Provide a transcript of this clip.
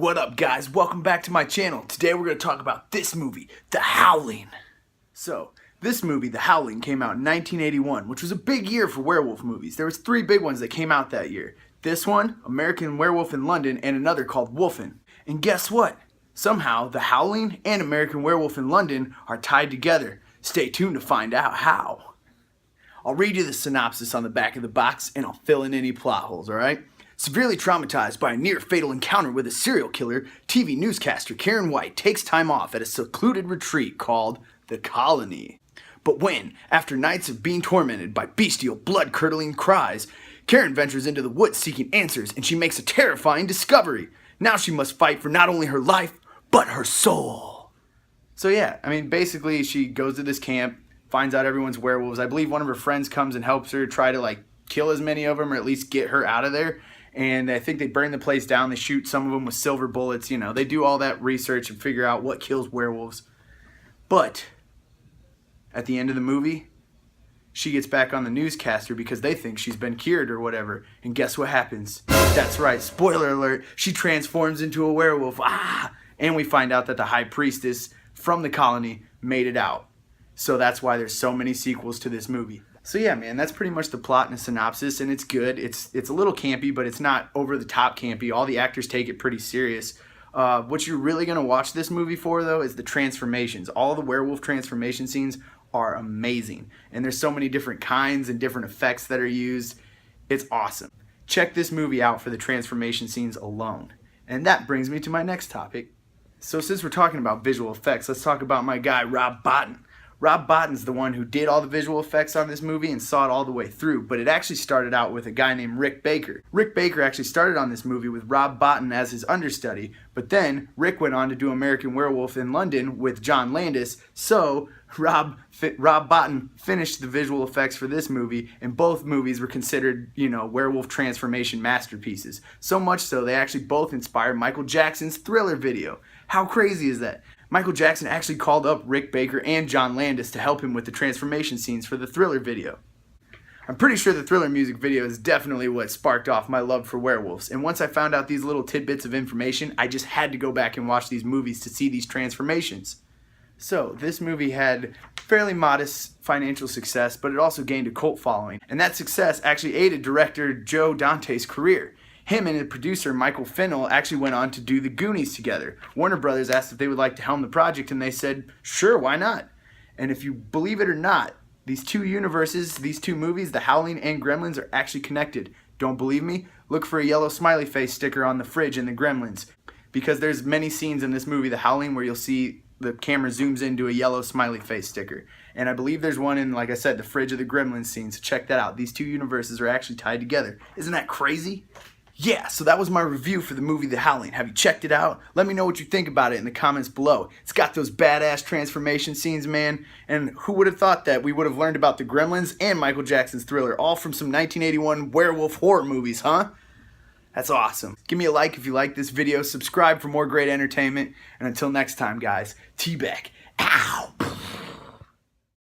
What up, guys? Welcome back to my channel. Today we're going to talk about this movie, The Howling. So, this movie, The Howling, came out in 1981, which was a big year for werewolf movies. There was 3 big ones that came out that year. This one, American Werewolf in London, and another called Wolfen. And guess what? Somehow, The Howling and American Werewolf in London are tied together. Stay tuned to find out how. I'll read you the synopsis on the back of the box, and I'll fill in any plot holes, alright? Severely traumatized by a near-fatal encounter with a serial killer, TV newscaster Karen White takes time off at a secluded retreat called The Colony. But when, after nights of being tormented by bestial, blood-curdling cries, Karen ventures into the woods seeking answers, and she makes a terrifying discovery. Now she must fight for not only her life, but her soul. So yeah, basically she goes to this camp, finds out everyone's werewolves. I believe one of her friends comes and helps her try to kill as many of them, or at least get her out of there. And I think they burn the place down. They shoot some of them with silver bullets. You know, they do all that research and figure out what kills werewolves. But at the end of the movie, she gets back on the newscaster because they think she's been cured or whatever. And guess what happens? That's right, spoiler alert, she transforms into a werewolf. And we find out that the high priestess from the colony made it out. So that's why there's so many sequels to this movie. So yeah, man, that's pretty much the plot and a synopsis, and it's good. It's a little campy, but it's not over-the-top campy. All the actors take it pretty serious. What you're really going to watch this movie for, though, is the transformations. All the werewolf transformation scenes are amazing, and there's so many different kinds and different effects that are used. It's awesome. Check this movie out for the transformation scenes alone. And that brings me to my next topic. So since we're talking about visual effects, let's talk about my guy, Rob Bottin. Rob Bottin's the one who did all the visual effects on this movie and saw it all the way through, but it actually started out with a guy named Rick Baker. Rick Baker actually started on this movie with Rob Bottin as his understudy, but then Rick went on to do American Werewolf in London with John Landis, so Rob Bottin finished the visual effects for this movie, and both movies were considered, werewolf transformation masterpieces. So much so, they actually both inspired Michael Jackson's Thriller video. How crazy is that? Michael Jackson actually called up Rick Baker and John Landis to help him with the transformation scenes for the Thriller video. I'm pretty sure the Thriller music video is definitely what sparked off my love for werewolves, and once I found out these little tidbits of information, I just had to go back and watch these movies to see these transformations. So, this movie had fairly modest financial success, but it also gained a cult following, and that success actually aided director Joe Dante's career. Him and the producer Michael Fennell actually went on to do The Goonies together. Warner Brothers asked if they would like to helm the project, and they said, sure, why not? And if you believe it or not, these two universes, these two movies, The Howling and Gremlins, are actually connected. Don't believe me? Look for a yellow smiley face sticker on the fridge in The Gremlins. Because there's many scenes in this movie, The Howling, where you'll see the camera zooms into a yellow smiley face sticker. And I believe there's one in, like I said, the fridge of the Gremlins scene, so check that out. These two universes are actually tied together. Isn't that crazy? Yeah, so that was my review for the movie The Howling. Have you checked it out? Let me know what you think about it in the comments below. It's got those badass transformation scenes, man. And who would have thought that we would have learned about the Gremlins and Michael Jackson's Thriller, all from some 1981 werewolf horror movies, huh? That's awesome. Give me a like if you like this video. Subscribe for more great entertainment. And until next time, guys, T-Beck. Ow!